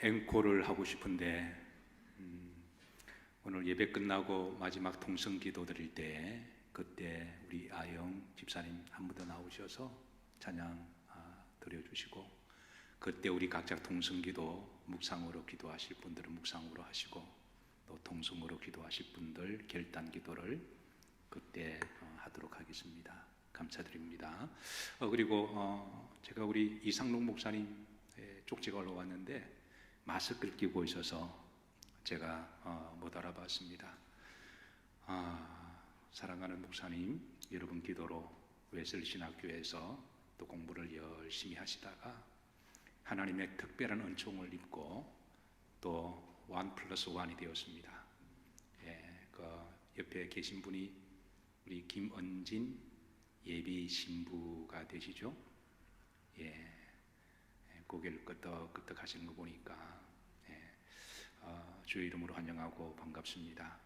앵콜을 하고 싶은데 오늘 예배 끝나고 마지막 통성 기도 드릴 때 그때 우리 아영 집사님 한 분 더 나오셔서 찬양 드려주시고, 그때 우리 각자 통성 기도 묵상으로 기도하실 분들은 묵상으로 하시고, 또 통성으로 기도하실 분들 결단 기도를 그때 하도록 하겠습니다. 감사드립니다. 그리고 제가 우리 이상록 목사님 쪽지가 올라왔는데 마스크를 끼고 있어서 제가 못 알아봤습니다. 사랑하는 목사님, 여러분 기도로 웨슬리 신학교에서 또 공부를 열심히 하시다가 하나님의 특별한 은총을 입고 또 1+1이 되었습니다. 그 옆에 계신 분이 우리 김은진 예비 신부가 되시죠? 고개를 끄덕끄덕 하시는 거 보니까 주의 이름으로 환영하고 반갑습니다.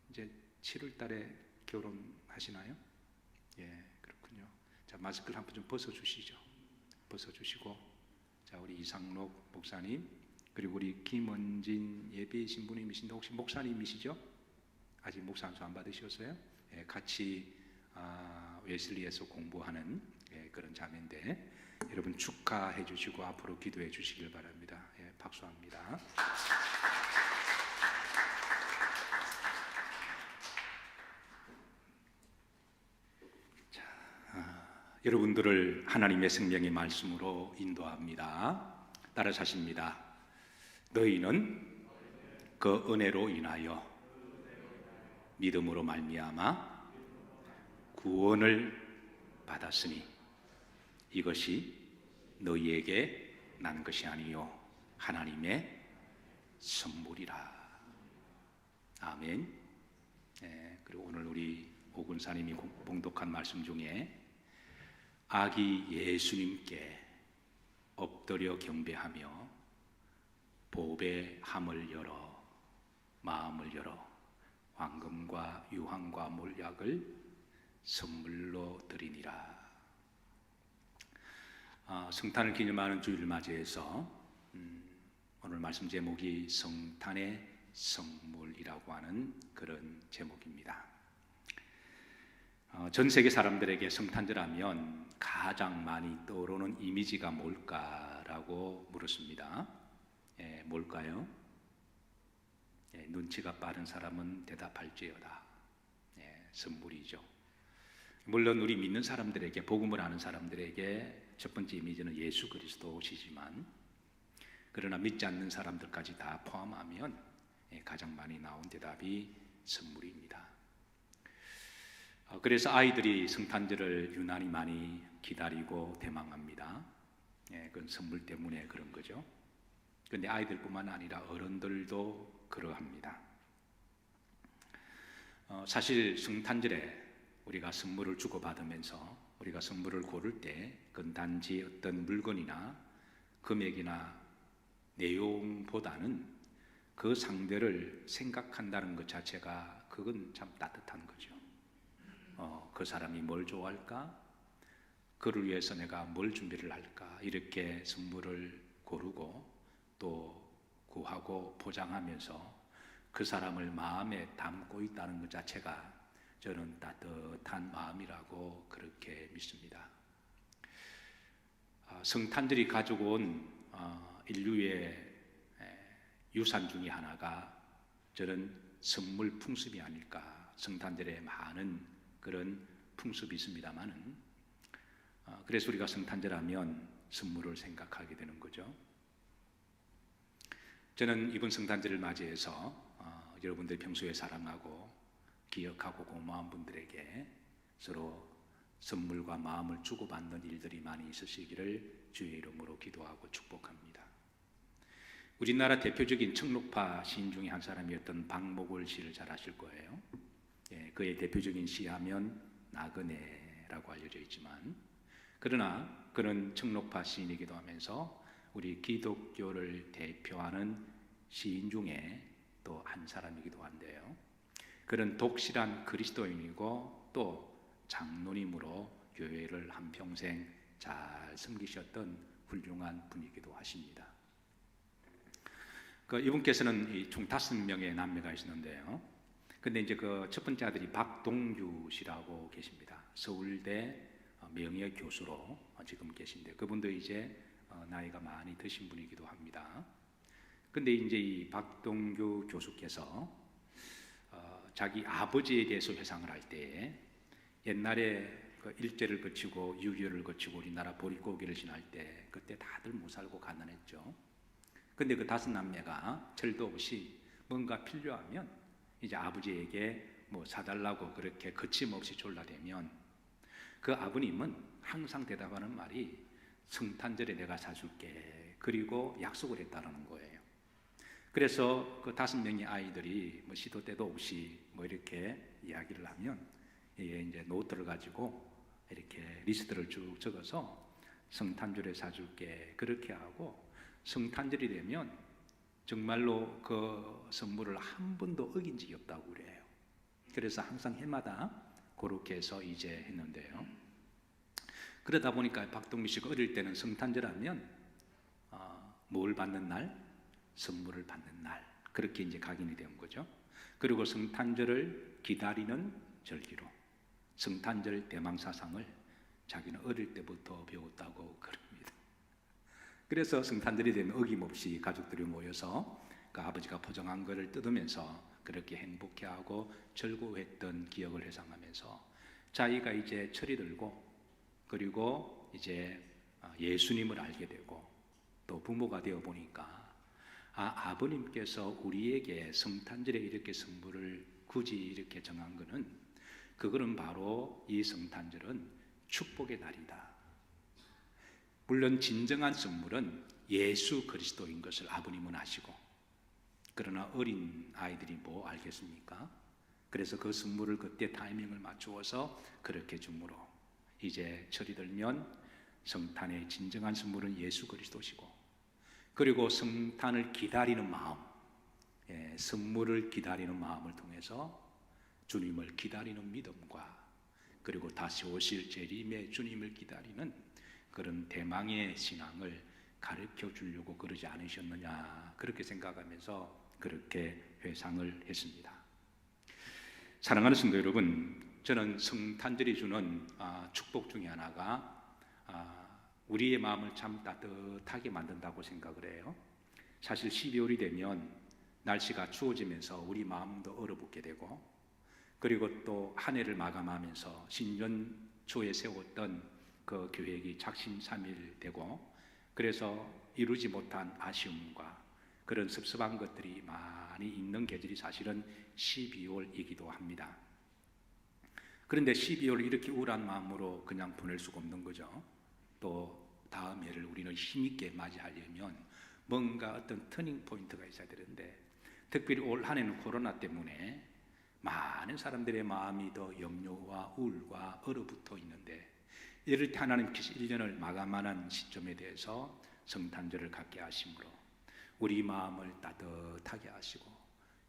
이제 7월 달에 결혼하시나요? 그렇군요. 자, 마스크를 한번 좀 벗어주시죠. 벗어주시고, 자, 우리 이상록 목사님, 그리고 우리 김은진 예비 신부님이신데 혹시 목사님이시죠? 아직 목사 안수 안 받으셨어요? 같이 웨슬리에서 공부하는 그런 자매인데 여러분 축하해 주시고 앞으로 기도해 주시길 바랍니다. 박수합니다. 여러분들을 하나님의 생명의 말씀으로 인도합니다. 따라서 하십니다. 너희는 그 은혜로 인하여 믿음으로 말미암아 구원을 받았으니 이것이 너희에게 난 것이 아니요 하나님의 선물이라. 아멘. 그리고 오늘 우리 오군사님이 봉독한 말씀 중에 아기 예수님께 엎드려 경배하며 보배 함을 열어 마음을 열어 황금과 유황과 몰약을 선물로 드리니라. 성탄을 기념하는 주일을 맞이해서 오늘 말씀 제목이 성탄의 선물이라고 하는 그런 제목입니다. 전 세계 사람들에게 성탄절 하면 가장 많이 떠오르는 이미지가 뭘까라고 물었습니다. 뭘까요? 눈치가 빠른 사람은 대답할지어다. 선물이죠. 물론 우리 믿는 사람들에게, 복음을 아는 사람들에게 첫 번째 이미지는 예수 그리스도시지만, 그러나 믿지 않는 사람들까지 다 포함하면 가장 많이 나온 대답이 선물입니다. 그래서 아이들이 성탄절을 유난히 많이 기다리고 대망합니다. 그건 선물 때문에 그런 거죠. 그런데 아이들뿐만 아니라 어른들도 그러합니다. 사실 성탄절에 우리가 선물을 주고받으면서 우리가 선물을 고를 때 그건 단지 어떤 물건이나 금액이나 내용보다는 그 상대를 생각한다는 것 자체가 그건 참 따뜻한 거죠. 그 사람이 뭘 좋아할까? 그를 위해서 내가 뭘 준비를 할까? 이렇게 선물을 고르고 또 구하고 포장하면서 그 사람을 마음에 담고 있다는 것 자체가 저는 따뜻한 마음이라고 그렇게 믿습니다. 성탄절이 가지고 온 인류의 유산 중에 하나가 저는 선물 풍습이 아닐까. 성탄절에 많은 그런 풍습이 있습니다만은, 그래서 우리가 성탄절 하면 선물을 생각하게 되는 거죠. 저는 이번 성탄절을 맞이해서 여러분들 평소에 사랑하고 기억하고 고마운 분들에게 서로 선물과 마음을 주고받는 일들이 많이 있으시기를 주의 이름으로 기도하고 축복합니다. 우리나라 대표적인 청록파 시인 중에 한 사람이었던 박목월 씨를 잘 아실 거예요. 그의 대표적인 시하면 나그네라고 알려져 있지만, 그러나 그는 청록파 시인이기도 하면서 우리 기독교를 대표하는 시인 중에 또 한 사람이기도 한데요. 그는 독실한 그리스도인이고 또 장로님으로 교회를 한평생 잘 섬기셨던 훌륭한 분이기도 하십니다. 이분께서는 총 5명의 남매가 있었는데요. 근데 이제 그 첫 번째 아들이 박동규 씨라고 계십니다. 서울대 명예 교수로 지금 계신데, 그분도 이제 나이가 많이 드신 분이기도 합니다. 근데 이제 이 박동규 교수께서 자기 아버지에 대해서 회상을 할 때, 옛날에 그 일제를 거치고 6.25를 거치고 우리나라 보릿고개를 지날 때 그때 다들 못 살고 가난했죠. 근데 그 5남매가 절도 없이 뭔가 필요하면 이제 아버지에게 뭐 사달라고 그렇게 거침없이 졸라대면 그 아버님은 항상 대답하는 말이 성탄절에 내가 사줄게, 그리고 약속을 했다는 거예요. 그래서 그 5명의 아이들이 뭐 시도 때도 없이 뭐 이렇게 이야기를 하면 이제 노트를 가지고 이렇게 리스트를 쭉 적어서 성탄절에 사줄게 그렇게 하고, 성탄절이 되면 정말로 그 선물을 한 번도 어긴 적이 없다고 그래요. 그래서 항상 해마다 그렇게 해서 이제 했는데요. 그러다 보니까 박동규 씨가 어릴 때는 성탄절 하면 뭘 받는 날? 선물을 받는 날, 그렇게 이제 각인이 된 거죠. 그리고 성탄절을 기다리는 절기로 성탄절 대망사상을 자기는 어릴 때부터 배웠다고 그럽니다. 그래서 성탄절이 되면 어김없이 가족들이 모여서 그 아버지가 포장한 것을 뜯으면서 그렇게 행복해하고 즐거워했던 기억을 회상하면서 자기가 이제 철이 들고, 그리고 이제 예수님을 알게 되고 또 부모가 되어 보니까 아버님께서 우리에게 성탄절에 이렇게 선물을 굳이 이렇게 정한 것은, 그거는 바로 이 성탄절은 축복의 날이다. 물론 진정한 선물은 예수 그리스도인 것을 아버님은 아시고, 그러나 어린 아이들이 뭐 알겠습니까? 그래서 그 선물을 그때 타이밍을 맞추어서 그렇게 주므로 이제 철이 들면 성탄의 진정한 선물은 예수 그리스도시고, 그리고 성탄을 기다리는 마음, 선물을 기다리는 마음을 통해서 주님을 기다리는 믿음과, 그리고 다시 오실 재림의 주님을 기다리는 그런 대망의 신앙을 가르쳐 주려고 그러지 않으셨느냐, 그렇게 생각하면서 그렇게 회상을 했습니다. 사랑하는 성도 여러분, 저는 성탄절이 주는 축복 중에 하나가 우리의 마음을 참 따뜻하게 만든다고 생각을 해요. 사실 12월이 되면 날씨가 추워지면서 우리 마음도 얼어붙게 되고, 그리고 또 한 해를 마감하면서 신년 초에 세웠던 그 계획이 작심삼일되고, 그래서 이루지 못한 아쉬움과 그런 섭섭한 것들이 많이 있는 계절이 사실은 12월이기도 합니다. 그런데 12월을 이렇게 우울한 마음으로 그냥 보낼 수가 없는 거죠. 또 다음 해를 우리는 힘있게 맞이하려면 뭔가 어떤 터닝 포인트가 있어야 되는데, 특별히 올 한 해는 코로나 때문에 많은 사람들의 마음이 더 염려와 우울과 얼어붙어 있는데, 이럴 때 하나님께서 1년을 마감하는 시점에 대해서 성탄절을 갖게 하심으로 우리 마음을 따뜻하게 하시고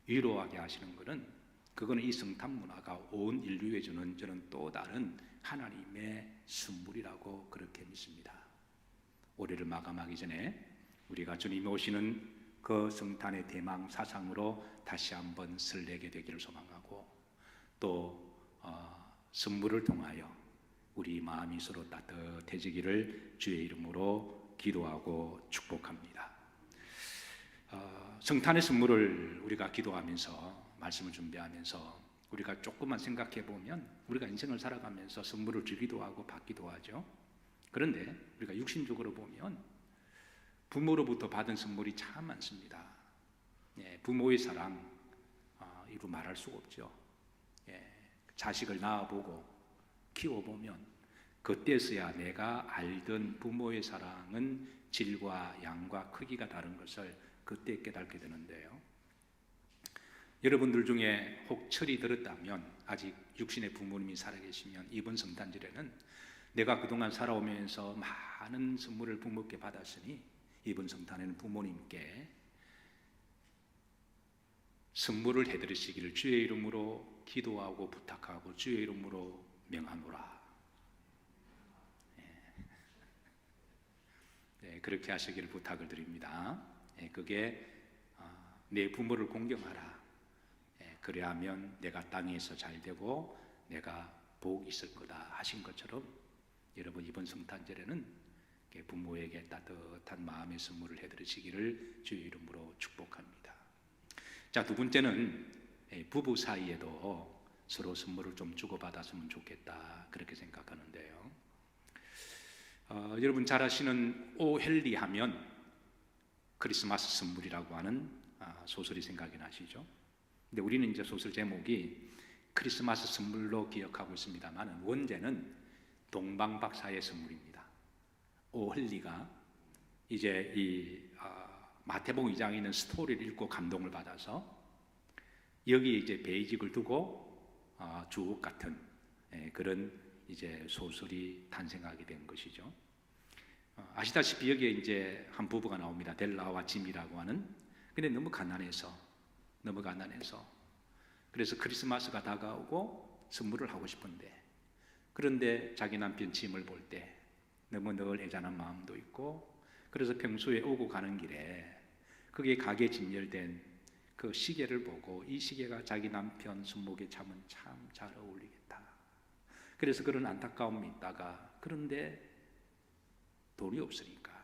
위로하게 하시는 것은, 그거는 이 성탄 문화가 온 인류에 주는 저는 또 다른 하나님의 선물이라고 그렇게 믿습니다. 올해를 마감하기 전에 우리가 주님이 오시는 그 성탄의 대망 사상으로 다시 한번 설레게 되기를 소망하고, 또 선물을 통하여 우리 마음이 서로 따뜻해지기를 주의 이름으로 기도하고 축복합니다. 성탄의 선물을 우리가 기도하면서 말씀을 준비하면서 우리가 조금만 생각해 보면, 우리가 인생을 살아가면서 선물을 주기도 하고 받기도 하죠. 그런데 우리가 육신적으로 보면 부모로부터 받은 선물이 참 많습니다. 부모의 사랑 이루 말할 수가 없죠. 자식을 낳아보고 키워보면 그때서야 내가 알던 부모의 사랑은 질과 양과 크기가 다른 것을 그때 깨닫게 되는데요. 여러분들 중에 혹 철이 들었다면, 아직 육신의 부모님이 살아계시면 이번 성탄절에는 내가 그동안 살아오면서 많은 선물을 부모께 받았으니 이번 성탄에는 부모님께 선물을 해드리시기를 주의 이름으로 기도하고 부탁하고 주의 이름으로 명하노라. 그렇게 하시기를 부탁을 드립니다. 그게 내 부모를 공경하라. 그래야면 내가 땅에서 잘 되고 내가 복 있을 거다 하신 것처럼 여러분 이번 성탄절에는 부모에게 따뜻한 마음의 선물을 해드리시기를 주의 이름으로 축복합니다. 자, 두 번째는 부부 사이에도 서로 선물을 좀 주고받았으면 좋겠다 그렇게 생각하는데요. 여러분 잘 아시는 오헬리 하면 크리스마스 선물이라고 하는 소설이 생각이 나시죠? 근데 우리는 이제 소설 제목이 크리스마스 선물로 기억하고 있습니다만 원제는 동방박사의 선물입니다. 오헬리가 이제 이 마태복음 2장에 있는 스토리를 읽고 감동을 받아서 여기에 이제 베이직을 두고 주옥 같은 그런 이제 소설이 탄생하게 된 것이죠. 아시다시피 여기에 이제 한 부부가 나옵니다. 델라와 짐이라고 하는. 근데 너무 가난해서 그래서 크리스마스가 다가오고 선물을 하고 싶은데 그런데 자기 남편 짐을 볼 때 너무 늘 애잔한 마음도 있고 그래서 평소에 오고 가는 길에 그게 가게 진열된 그 시계를 보고 이 시계가 자기 남편 손목에 차면 참 잘 어울리겠다. 그래서 그런 안타까움이 있다가 그런데 돈이 없으니까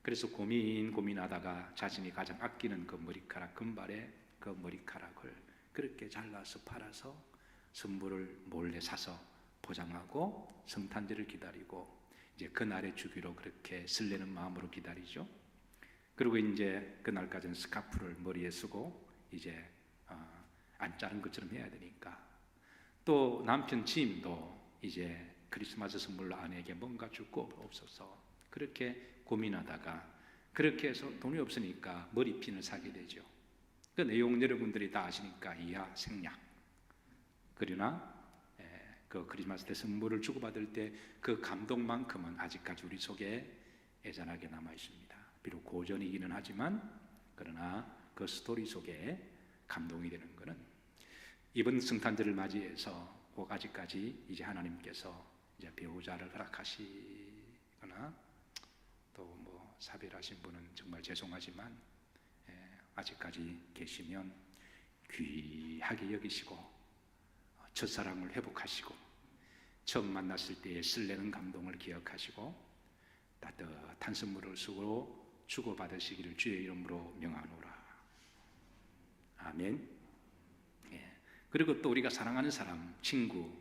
그래서 고민하다가 자신이 가장 아끼는 그 머리카락 금발의 그 머리카락을 그렇게 잘라서 팔아서 선물을 몰래 사서 포장하고 성탄절을 기다리고 이제 그날의 주기로 그렇게 설레는 마음으로 기다리죠. 그리고 이제 그날까지는 스카프를 머리에 쓰고 이제 안 자른 것처럼 해야 되니까 또 남편 짐도 이제 크리스마스 선물로 아내에게 뭔가 줄 거 없어서 그렇게 고민하다가 그렇게 해서 돈이 없으니까 머리핀을 사게 되죠. 그 내용 여러분들이 다 아시니까 이하 생략. 그러나 그 크리스마스 때 선물을 주고받을 때 그 감동만큼은 아직까지 우리 속에 애잔하게 남아 있습니다. 비록 고전이기는 하지만 그러나 그 스토리 속에 감동이 되는 것은 이번 성탄절을 맞이해서 꼭 아직까지 이제 하나님께서 이제 배우자를 허락하시거나 또 뭐 사별하신 분은 정말 죄송하지만 아직까지 계시면 귀하게 여기시고 첫사랑을 회복하시고 처음 만났을 때의 설레는 감동을 기억하시고 따뜻한 선물을 쓰고 주고받으시기를 주의 이름으로 명하노라. 아멘. 그리고 또 우리가 사랑하는 사람, 친구,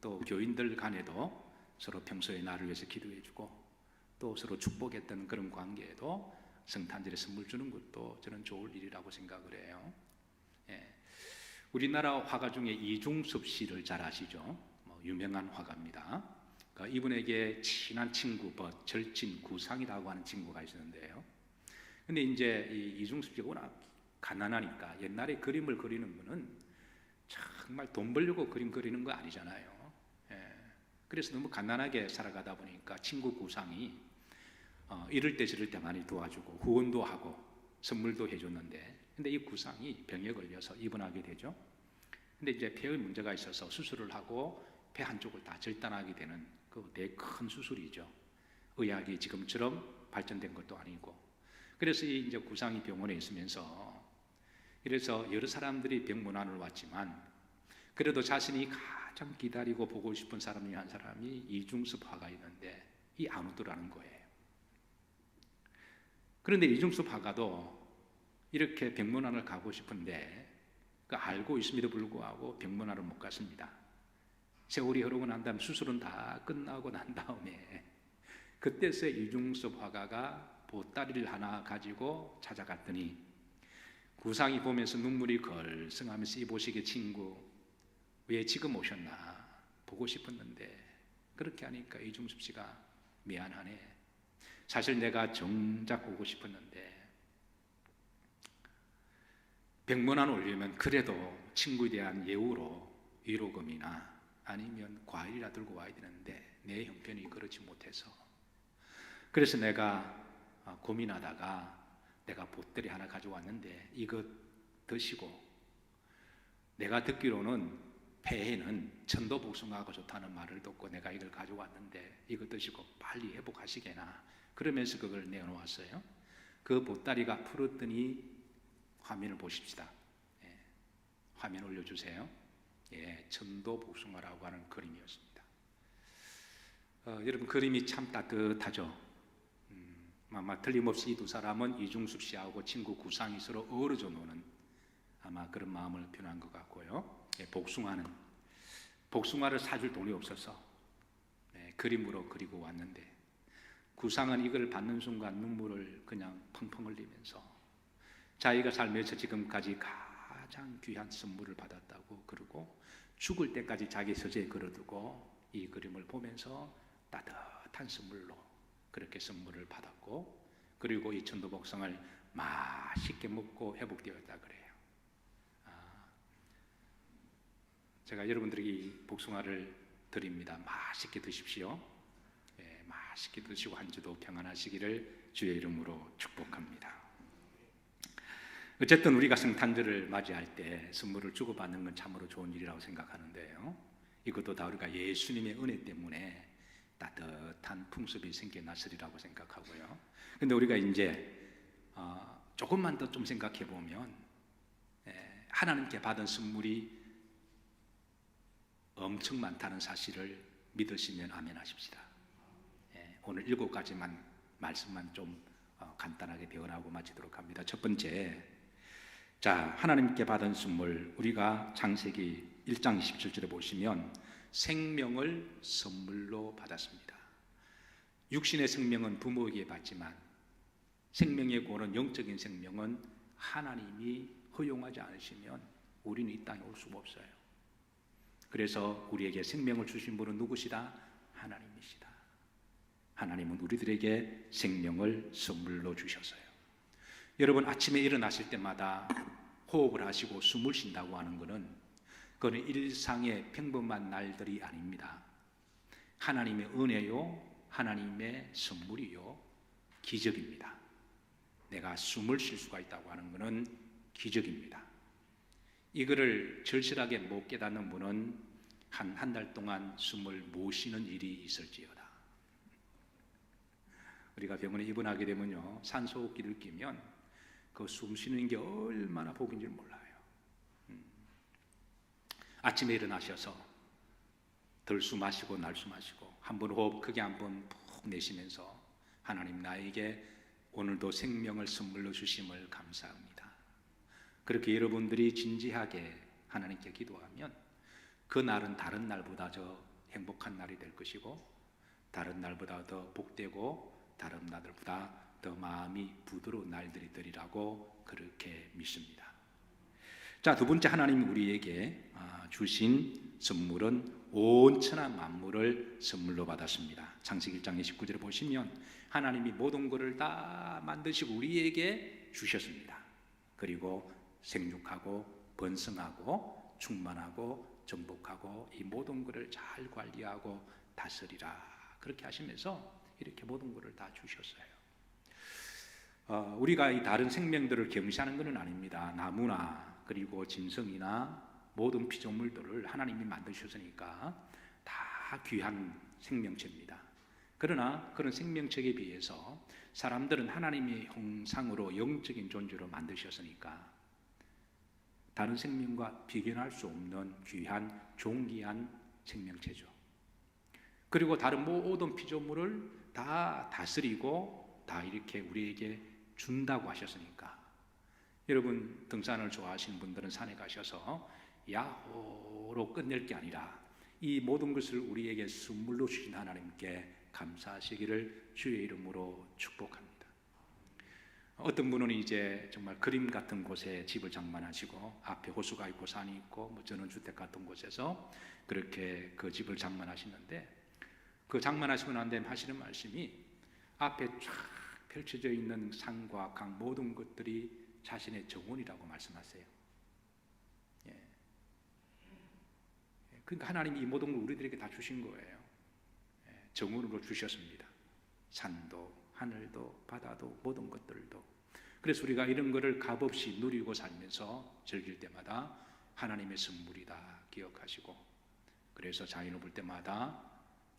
또 교인들 간에도 서로 평소에 나를 위해서 기도해주고 또 서로 축복했던 그런 관계에도 성탄절에 선물 주는 것도 저는 좋을 일이라고 생각을 해요. 우리나라 화가 중에 이중섭 씨를 잘 아시죠? 유명한 화가입니다. 그러니까 이분에게 친한 친구, 절친, 구상이라고 하는 친구가 있었는데요. 근데 이제 이중섭 씨가 워낙 가난하니까 옛날에 그림을 그리는 거는 정말 돈 벌려고 그림 그리는 거 아니잖아요. 그래서 너무 가난하게 살아가다 보니까 친구 구상이 이럴 때 저럴 때 많이 도와주고 후원도 하고 선물도 해줬는데 근데 이 구상이 병에 걸려서 입원하게 되죠. 근데 이제 폐에 문제가 있어서 수술을 하고 폐 한쪽을 다 절단하게 되는 그 되게 큰 수술이죠. 의학이 지금처럼 발전된 것도 아니고 그래서 이제 구상이 병원에 있으면서 그래서 여러 사람들이 병문안을 왔지만 그래도 자신이 가장 기다리고 보고 싶은 사람 중에 한 사람이 이중섭 화가 있는데 이 안 오더라는 거예요. 그런데 이중섭 화가도 이렇게 병문안을 가고 싶은데 그 알고 있음에도 불구하고 병문안을 못 갔습니다. 세월이 흐르고 난 다음 수술은 다 끝나고 난 다음에 그때서 이중섭 화가가 보따리를 하나 가지고 찾아갔더니 구상이 보면서 눈물이 걸성하면서 이 보시게 친구 왜 지금 오셨나 보고 싶었는데 그렇게 하니까 이중섭 씨가 미안하네. 사실 내가 정작 오고 싶었는데 병문안 오려면 그래도 친구에 대한 예우로 위로금이나 아니면 과일이라 들고 와야 되는데 내 형편이 그렇지 못해서 그래서 내가 고민하다가 내가 보따리 하나 가져왔는데 이거 드시고 내가 듣기로는 폐에는 천도복숭아가 좋다는 말을 듣고 내가 이걸 가져왔는데 이거 드시고 빨리 회복하시게나 그러면서 그걸 내어놓았어요. 그 보따리가 풀었더니 화면을 보십시다. 예, 화면 올려주세요. 예, 천도 복숭아라고 하는 그림이었습니다. 여러분 그림이 참 따뜻하죠. 아마 틀림없이 이 두 사람은 이중숙 씨하고 친구 구상이 서로 어우러져 노는 아마 그런 마음을 표현한 것 같고요. 예, 복숭아를 사줄 돈이 없어서 그림으로 그리고 왔는데 구상은 이걸 받는 순간 눈물을 그냥 펑펑 흘리면서 자기가 살면서 지금까지 가장 귀한 선물을 받았다고 그러고 죽을 때까지 자기 서재에 걸어두고 이 그림을 보면서 따뜻한 선물로 그렇게 선물을 받았고 그리고 이 천도복숭아를 맛있게 먹고 회복되었다 그래요. 제가 여러분들에게 이 복숭아를 드립니다. 맛있게 드십시오. 예, 맛있게 드시고 한 주도 평안하시기를 주의 이름으로 축복합니다. 어쨌든 우리가 성탄절을 맞이할 때 선물을 주고받는 건 참으로 좋은 일이라고 생각하는데요. 이것도 다 우리가 예수님의 은혜 때문에 따뜻한 풍습이 생겨났으리라고 생각하고요. 근데 우리가 이제 조금만 더 좀 생각해 보면 하나님께 받은 선물이 엄청 많다는 사실을 믿으시면 아멘 하십시다. 오늘 7가지만 말씀만 좀 간단하게 대언하고 마치도록 합니다. 첫 번째, 자, 하나님께 받은 선물, 우리가 창세기 1장 27절에 보시면 생명을 선물로 받았습니다. 육신의 생명은 부모에게 받지만 생명의 권은 영적인 생명은 하나님이 허용하지 않으시면 우리는 이 땅에 올 수가 없어요. 그래서 우리에게 생명을 주신 분은 누구시다? 하나님이시다. 하나님은 우리들에게 생명을 선물로 주셨어요. 여러분 아침에 일어나실 때마다 호흡을 하시고 숨을 쉰다고 하는 것은 그건 일상의 평범한 날들이 아닙니다. 하나님의 은혜요, 하나님의 선물이요, 기적입니다. 내가 숨을 쉴 수가 있다고 하는 것은 기적입니다. 이거를 절실하게 못 깨닫는 분은 한 달 동안 숨을 못 쉬는 일이 있을지어다. 우리가 병원에 입원하게 되면요, 산소호흡기를 끼면 그 숨 쉬는 게 얼마나 복인지 몰라요. 아침에 일어나셔서 들숨 마시고 날숨 마시고 한 번 호흡 크게 한 번 푹 내쉬면서 하나님 나에게 오늘도 생명을 선물로 주심을 감사합니다. 그렇게 여러분들이 진지하게 하나님께 기도하면 그 날은 다른 날보다 더 행복한 날이 될 것이고 다른 날보다 더 복되고 다른 날보다 더 마음이 부드러운 날들이 되리라고 그렇게 믿습니다. 자, 두 번째, 하나님이 우리에게 주신 선물은 온 천하 만물을 선물로 받았습니다. 창세기 1장 29절에 보시면 하나님이 모든 것을 다 만드시고 우리에게 주셨습니다. 그리고 생육하고 번성하고 충만하고 정복하고 이 모든 것을 잘 관리하고 다스리라 그렇게 하시면서 이렇게 모든 것을 다 주셨어요. 우리가 이 다른 생명들을 경시하는 것은 아닙니다. 나무나 그리고 짐승이나 모든 피조물들을 하나님이 만드셨으니까 다 귀한 생명체입니다. 그러나 그런 생명체에 비해서 사람들은 하나님의 형상으로 영적인 존재로 만드셨으니까 다른 생명과 비교할 수 없는 귀한 존귀한 생명체죠. 그리고 다른 모든 피조물을 다 다스리고 다 이렇게 우리에게 준다고 하셨으니까 여러분 등산을 좋아하시는 분들은 산에 가셔서 야호로 끝낼 게 아니라 이 모든 것을 우리에게 선물로 주신 하나님께 감사하시기를 주의 이름으로 축복합니다. 어떤 분은 이제 정말 그림 같은 곳에 집을 장만하시고 앞에 호수가 있고 산이 있고 뭐 전원주택 같은 곳에서 그렇게 그 집을 장만하시는데 그 장만하시고 난 다음에 하시는 말씀이 앞에 쫙 펼쳐져 있는 산과 강 모든 것들이 자신의 정원이라고 말씀하세요. 예. 그러니까 하나님이 이 모든 걸 우리들에게 다 주신 거예요. 정원으로 주셨습니다. 산도 하늘도 바다도 모든 것들도. 그래서 우리가 이런 것을 값없이 누리고 살면서 즐길 때마다 하나님의 선물이다 기억하시고 그래서 자연을 볼 때마다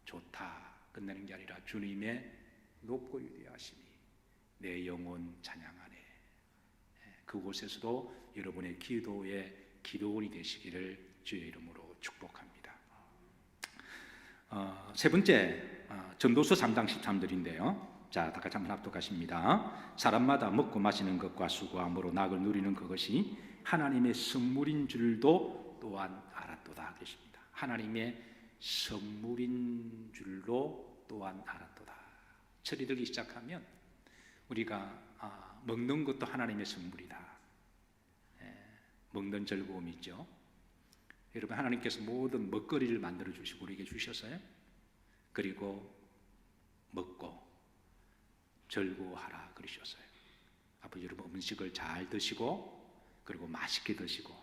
좋다 끝내는 게 아니라 주님의 높고 위대하심이 내 영혼 찬양하네. 그 그곳에서도 여러분의 기도의 기도원이 되시기를 주의 이름으로 축복합니다. 세 번째, 전도서 3장 13절인데요. 자, 다 같이 한번 합독하십니다. 사람마다 먹고 마시는 것과 수고함으로 낙을 누리는 그것이 하나님의 선물인 줄도 또한 알았도다 그러십니다. 하나님의 선물인 줄로 또한 알았도다. 철이 들기 시작하면 우리가 먹는 것도 하나님의 선물이다. 먹는 즐거움이 있죠. 여러분, 하나님께서 모든 먹거리를 만들어 주시고 우리에게 주셨어요. 그리고 먹고 즐거워하라 그러셨어요. 앞으로 여러분 음식을 잘 드시고 그리고 맛있게 드시고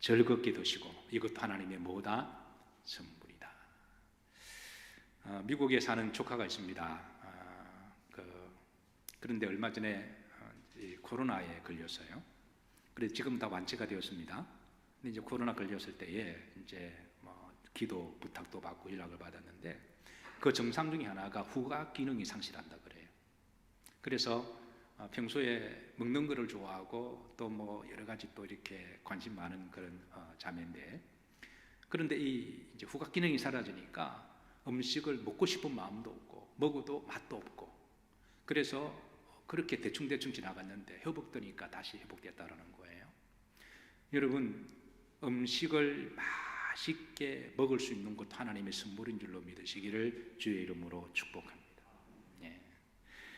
즐겁게 드시고, 이것도 하나님의 뭐다? 선물이다. 미국에 사는 조카가 있습니다. 그런데 얼마 전에 코로나에 걸렸어요. 그래서 지금 다 완치가 되었습니다. 근데 이제 코로나 걸렸을 때에 이제 기도 부탁도 받고 연락을 받았는데, 그 증상 중에 하나가 후각 기능이 상실한다 그래요. 그래서 평소에 먹는 거를 좋아하고 또 여러 가지 또 이렇게 관심 많은 그런 자매인데, 그런데 이제 후각 기능이 사라지니까 음식을 먹고 싶은 마음도 없고 먹어도 맛도 없고, 그래서 그렇게 대충대충 지나갔는데 회복되니까 다시 회복됐다라는 거예요. 여러분, 음식을 맛있게 먹을 수 있는 것도 하나님의 선물인 줄로 믿으시기를 주의 이름으로 축복합니다.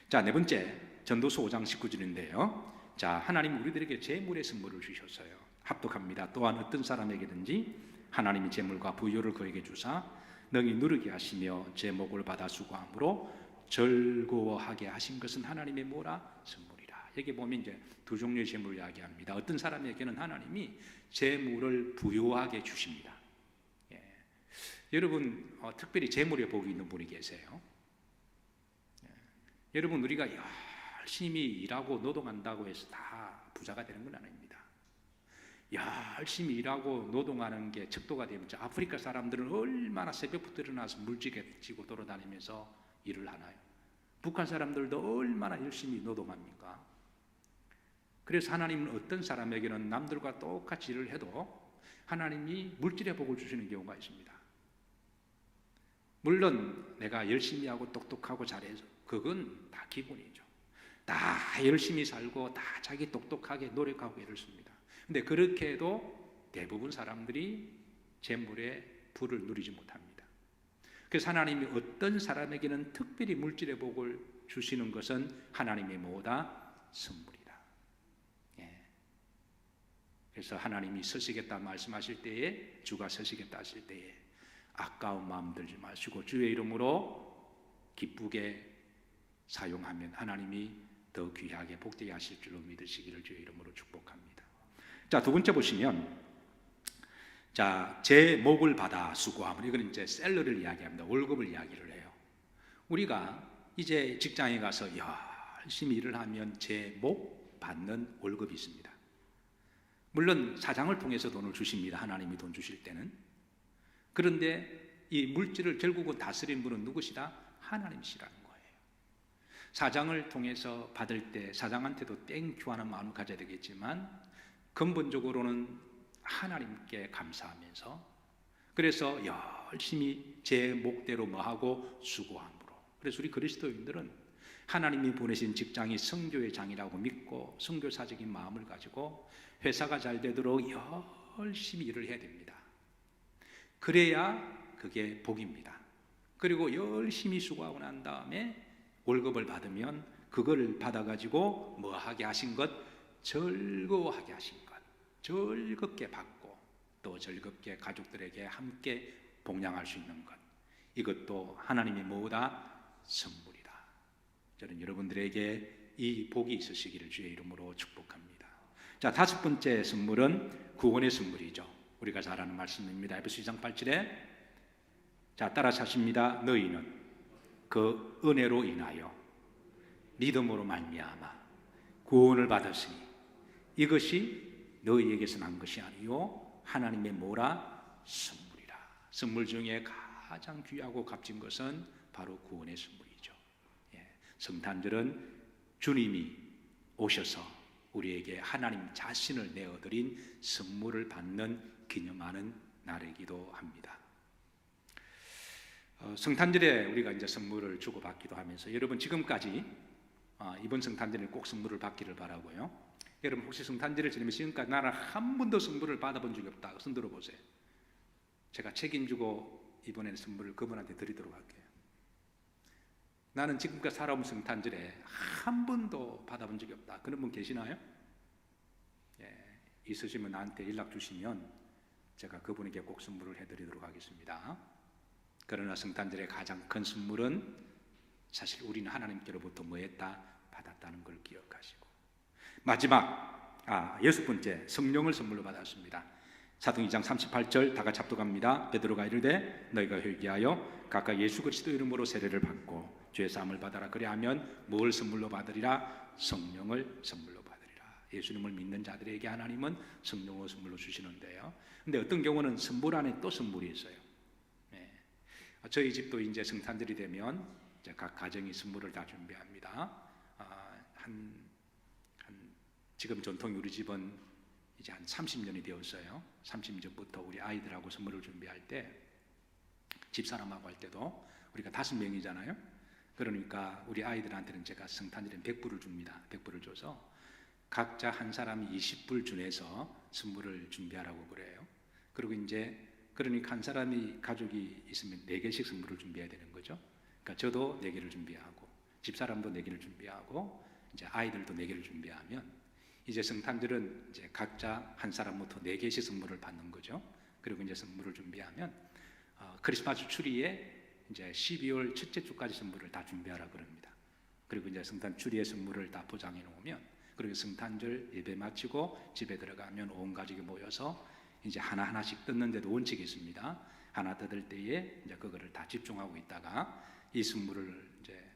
자, 네 번째, 전도서 5장 19절인데요. 자, 하나님 우리들에게 재물의 선물을 주셨어요. 합독합니다. 또한 어떤 사람에게든지 하나님이 재물과 부요를 그에게 주사 능히 누르게 하시며 제 목을 받아 수고함으로 즐거워하게 하신 것은 하나님의 뭐라? 선물이라. 여기 보면 이제 두 종류의 재물을 이야기합니다. 어떤 사람에게는 하나님이 재물을 부요하게 주십니다. 여러분, 특별히 재물에 복이 있는 분이 계세요. 여러분, 우리가 열심히 일하고 노동한다고 해서 다 부자가 되는 건 아닙니다. 열심히 일하고 노동하는 게 척도가 되면, 아프리카 사람들은 얼마나 새벽부터 일어나서 물지개 지고 돌아다니면서 일을 하나요? 북한 사람들도 얼마나 열심히 노동합니까? 그래서 하나님은 어떤 사람에게는 남들과 똑같이 일을 해도 하나님이 물질의 복을 주시는 경우가 있습니다. 물론 내가 열심히 하고 똑똑하고 잘해서 그건 다 기본이죠. 다 열심히 살고 다 자기 똑똑하게 노력하고 이렇습니다. 근데 그렇게 해도 대부분 사람들이 재물의 부를 누리지 못합니다. 그래서 하나님이 어떤 사람에게는 특별히 물질의 복을 주시는 것은 하나님의 뭐다? 선물이다. 그래서 하나님이 서시겠다 말씀하실 때에, 주가 서시겠다 하실 때에 아까운 마음 들지 마시고 주의 이름으로 기쁘게 사용하면 하나님이 더 귀하게 복되게 하실 줄로 믿으시기를 주의 이름으로 축복합니다. 자, 두 번째 보시면, 자, 제 목을 받아 수고함을, 이거는 이제 셀러리를 이야기합니다. 월급을 이야기를 해요. 우리가 이제 직장에 가서 열심히 일을 하면 제 목 받는 월급이 있습니다. 물론 사장을 통해서 돈을 주십니다. 하나님이 돈 주실 때는. 그런데 이 물질을 결국은 다스린 분은 누구시다? 하나님이시라는 거예요. 사장을 통해서 받을 때 사장한테도 땡큐 하는 마음을 가져야 되겠지만, 근본적으로는 하나님께 감사하면서, 그래서 열심히 제 목대로 뭐하고 수고함으로. 그래서 우리 그리스도인들은 하나님이 보내신 직장이 선교의 장이라고 믿고 선교사적인 마음을 가지고 회사가 잘 되도록 열심히 일을 해야 됩니다. 그래야 그게 복입니다. 그리고 열심히 수고하고 난 다음에 월급을 받으면 그걸 받아가지고 뭐 하게 하신 것? 즐거워하게 하신 것. 즐겁게 받고 또 즐겁게 가족들에게 함께 봉양할 수 있는 것. 이것도 하나님의 뭐다? 선물이다. 저는 여러분들에게 이 복이 있으시기를 주의 이름으로 축복합니다. 자, 다섯 번째 선물은 구원의 선물이죠. 우리가 잘 아는 말씀입니다. 에베소 2장 8절에, 자, 따라서 하십니다. 너희는 그 은혜로 인하여 믿음으로 말미암아 구원을 받았으니 이것이 너희에게서 난 것이 아니요 하나님의 뭐라? 선물이라. 선물 중에 가장 귀하고 값진 것은 바로 구원의 선물이죠. 성탄절은 주님이 오셔서 우리에게 하나님 자신을 내어드린 선물을 받는 기념하는 날이기도 합니다. 성탄절에 우리가 이제 선물을 주고받기도 하면서 여러분 지금까지 이번 성탄절에 꼭 선물을 받기를 바라고요. 여러분 혹시 성탄절을 지내면서 지금까지 나는 한 번도 선물을 받아본 적이 없다 손 들어보세요. 제가 책임지고 이번에는 선물을 그분한테 드리도록 할게요. 나는 지금까지 살아온 성탄절에 한 번도 받아본 적이 없다. 그런 분 계시나요? 있으시면 나한테 연락 주시면 제가 그분에게 꼭 선물을 해드리도록 하겠습니다. 그러나 성탄절의 가장 큰 선물은 사실 우리는 하나님께로부터 뭐 했다? 받았다는 걸 기억하시고, 마지막 6번째, 성령을 선물로 받았습니다. 사도행 2장 38절 다 같이 합독합니다. 베드로가 이르되 너희가 회개하여 각각 예수 그리스도 이름으로 세례를 받고 죄 사함을 받아라. 그리하면 뭘 선물로 받으리라? 성령을 선물로 받으리라. 예수님을 믿는 자들에게 하나님은 성령을 선물로 주시는데요. 근데 어떤 경우는 선물 안에 또 선물이 있어요. 저희 집도 이제 성탄절이 되면 이제 각 가정이 선물을 다 준비합니다. 지금 전통이 우리 집은 이제 한 30년이 되었어요. 30년부터 우리 아이들하고 선물을 준비할 때, 집사람하고 할 때도 우리가 5명이잖아요. 그러니까 우리 아이들한테는 제가 성탄절에 100불을 줍니다. 100불을 줘서 각자 한 사람이 20불 준해서 선물을 준비하라고 그래요. 그리고 이제 그러니까 한 사람이 가족이 있으면 4개씩 선물을 준비해야 되는 거죠. 그러니까 저도 4개를 준비하고 집사람도 4개를 준비하고 이제 아이들도 4개를 준비하면 이제 성탄절은 이제 각자 한 사람부터 4개씩 선물을 받는 거죠. 그리고 이제 선물을 준비하면 크리스마스 추리에 이제 12월 첫째 주까지 선물을 다 준비하라 그럽니다. 그리고 이제 성탄 추리의 선물을 다 포장해 놓으면, 그리고 성탄절 예배 마치고 집에 들어가면 온 가족이 모여서 이제 하나하나씩 뜯는데도 원칙이 있습니다. 하나 뜯을 때에 이제 그거를 다 집중하고 있다가 이 선물을 이제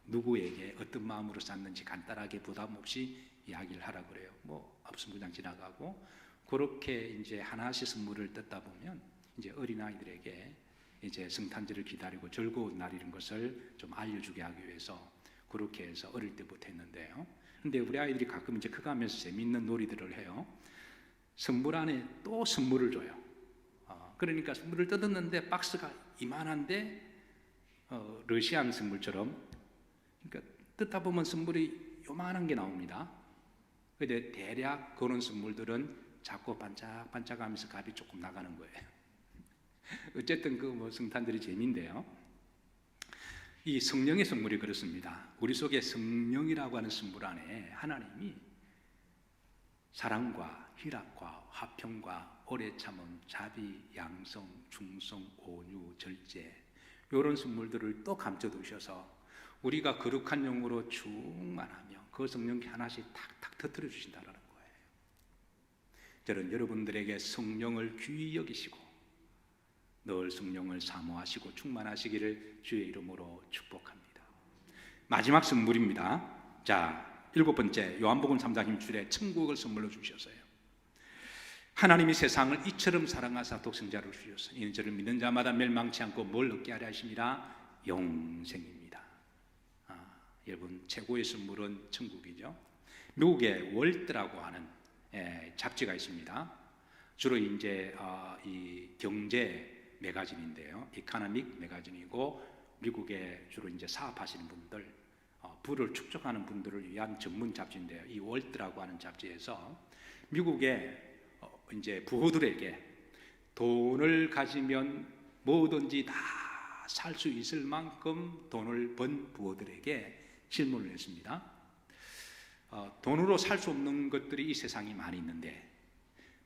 누구에게 어떤 마음으로 쌌는지 간단하게 부담 없이 이야기를 하라 그래요. 뭐 없으면 그냥 지나가고, 그렇게 이제 하나씩 선물을 뜯다 보면 이제 어린 아이들에게 이제 성탄절을 기다리고 즐거운 날이라는 것을 좀 알려주게 하기 위해서 그렇게 해서 어릴 때부터 했는데요. 근데 우리 아이들이 가끔 이제 커가면서 재밌는 놀이들을 해요. 선물 안에 또 선물을 줘요. 그러니까 선물을 뜯었는데 박스가 이만한데 러시안 선물처럼, 그러니까 뜯다 보면 선물이 요만한 게 나옵니다. 근데 대략 그런 선물들은 자꾸 반짝반짝하면서 값이 조금 나가는 거예요. 어쨌든 그 뭐 성탄절이 재미인데요. 이 성령의 선물이 그렇습니다. 우리 속에 성령이라고 하는 선물 안에 하나님이 사랑과 희락과 화평과 오래 참음, 자비, 양성, 충성, 온유, 절제, 이런 선물들을 또 감춰두셔서 우리가 거룩한 영으로 충만하며 그 성령이 하나씩 탁탁 터뜨려 주신다는 거예요. 저는 여러분들에게 성령을 귀히 여기시고 늘 성령을 사모하시고 충만하시기를 주의 이름으로 축복합니다. 마지막 선물입니다. 자, 7번째, 요한복음 3장 1절에 천국을 선물로 주셨어요. 하나님이 세상을 이처럼 사랑하사 독생자를 주셨어요. 이는 저를 믿는 자마다 멸망치 않고 뭘 얻게 하려 하심이라? 영생입니다. 여러분, 최고의 선물은 천국이죠. 미국에 월드라고 하는 잡지가 있습니다. 주로 이제 이 경제 매거진인데요, 이코노믹 매거진이고 미국에 주로 이제 사업하시는 분들, 부를 축적하는 분들을 위한 전문 잡지인데요. 이 월드라고 하는 잡지에서 미국의 이제 부호들에게 돈을 가지면 뭐든지 다 살 수 있을 만큼 돈을 번 부호들에게 질문을 했습니다. 돈으로 살 수 없는 것들이 이 세상에 많이 있는데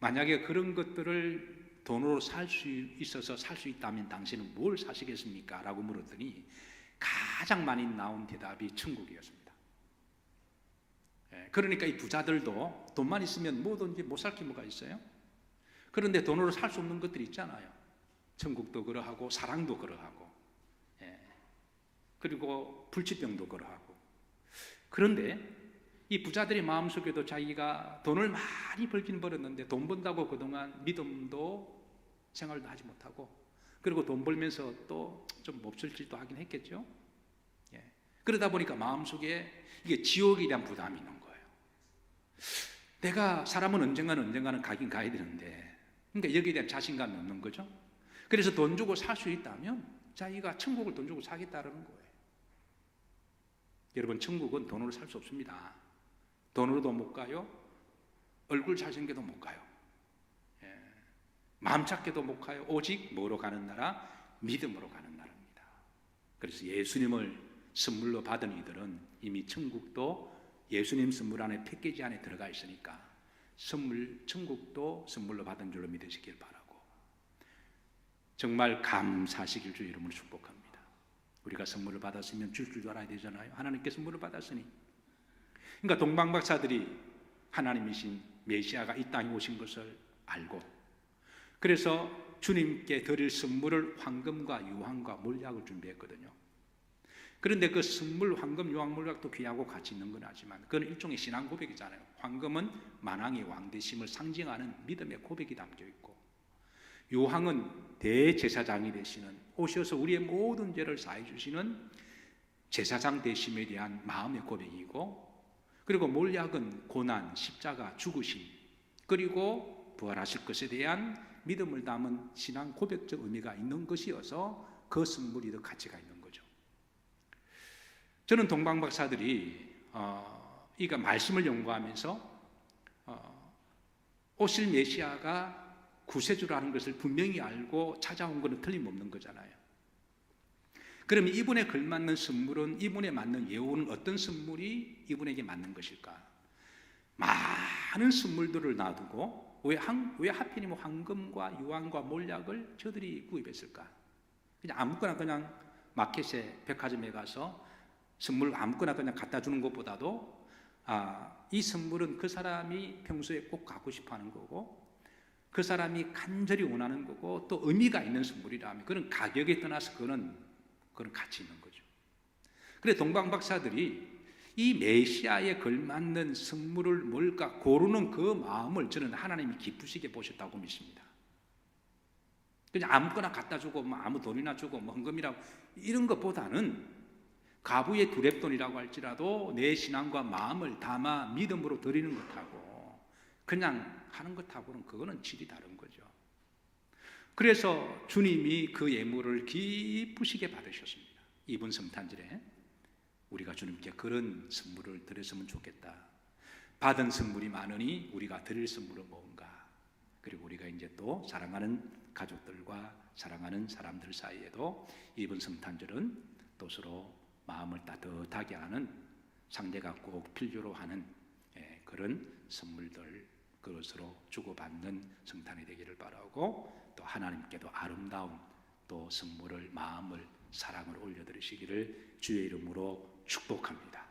만약에 그런 것들을 돈으로 살 수 있어서 살 수 있다면 당신은 뭘 사시겠습니까? 라고 물었더니 가장 많이 나온 대답이 천국이었습니다. 그러니까 이 부자들도 돈만 있으면 뭐든지 못 살 게 뭐가 있어요? 그런데 돈으로 살 수 없는 것들이 있잖아요. 천국도 그러하고 사랑도 그러하고, 그리고 불치병도 그러하고. 그런데 이 부자들의 마음속에도 자기가 돈을 많이 벌긴 벌었는데 돈 번다고 그동안 믿음도 생활도 하지 못하고, 그리고 돈 벌면서 또 좀 몹쓸 짓도 하긴 했겠죠. 그러다 보니까 마음속에 이게 지옥에 대한 부담이 있는 거예요. 내가 사람은 언젠가는 가긴 가야 되는데, 그러니까 여기에 대한 자신감이 없는 거죠. 그래서 돈 주고 살 수 있다면 자기가 천국을 돈 주고 사겠다는 거예요. 여러분, 천국은 돈으로 살 수 없습니다. 돈으로도 못 가요. 얼굴 잘생겨도 못 가요. 마음 착게도 못 가요. 오직 뭐로 가는 나라? 믿음으로 가는 나라입니다. 그래서 예수님을 선물로 받은 이들은 이미 천국도 예수님 선물 안에 패키지 안에 들어가 있으니까 천국도 선물로 받은 줄로 믿으시길 바라고, 정말 감사하시길 주 이름으로 축복합니다. 우리가 선물을 받았으면 줄 줄 알아야 되잖아요. 하나님께 선물을 받았으니. 그러니까 동방박사들이 하나님이신 메시아가 이 땅에 오신 것을 알고, 그래서 주님께 드릴 선물을 황금과 유황과 몰약을 준비했거든요. 그런데 그 선물, 황금, 유황, 몰약도 귀하고 가치 있는 건 하지만 그건 일종의 신앙 고백이잖아요. 황금은 만왕의 왕되심을 상징하는 믿음의 고백이 담겨 있고, 유황은 대제사장이 되시는, 오셔서 우리의 모든 죄를 사해 주시는 제사장 되심에 대한 마음의 고백이고, 그리고 몰약은 고난, 십자가, 죽으심, 그리고 부활하실 것에 대한 믿음을 담은 신앙 고백적 의미가 있는 것이어서 그 선물이 더 가치가 있는 거죠. 저는 동방박사들이 이가 말씀을 연구하면서 오실 메시아가 구세주라는 것을 분명히 알고 찾아온 것은 틀림없는 거잖아요. 그러면 이분에 걸맞는 선물은, 이분에 맞는 예우는 어떤 선물이 이분에게 맞는 것일까? 많은 선물들을 놔두고 왜 하필이면 황금과 유황과 몰약을 저들이 구입했을까? 그냥 아무거나 그냥 마켓에, 백화점에 가서 선물 아무거나 그냥 갖다 주는 것보다도 이 선물은 그 사람이 평소에 꼭 갖고 싶어하는 거고, 그 사람이 간절히 원하는 거고, 또 의미가 있는 선물이라면 그런 가격에 떠나서 그런 가치 있는 거죠. 그래 동방박사들이 이 메시아에 걸맞는 선물을 뭘까 고르는 그 마음을 저는 하나님이 기쁘시게 보셨다고 믿습니다. 그냥 아무거나 갖다 주고 아무 돈이나 주고 헌금이라고 이런 것보다는 가부의 두렙돈이라고 할지라도 내 신앙과 마음을 담아 믿음으로 드리는 것하고 그냥 하는 것하고는 그거는 질이 다른 거죠. 그래서 주님이 그 예물을 기쁘시게 받으셨습니다. 이번 성탄절에 우리가 주님께 그런 선물을 드렸으면 좋겠다. 받은 선물이 많으니 우리가 드릴 선물은 뭔가, 그리고 우리가 이제 또 사랑하는 가족들과 사랑하는 사람들 사이에도 이번 성탄절은 또 서로 마음을 따뜻하게 하는, 상대가 꼭 필요로 하는 그런 선물들 그것으로 주고받는 성탄이 되기를 바라고, 또 하나님께도 아름다운 또 선물을, 마음을, 사랑을 올려드리시기를 주의 이름으로 축복합니다.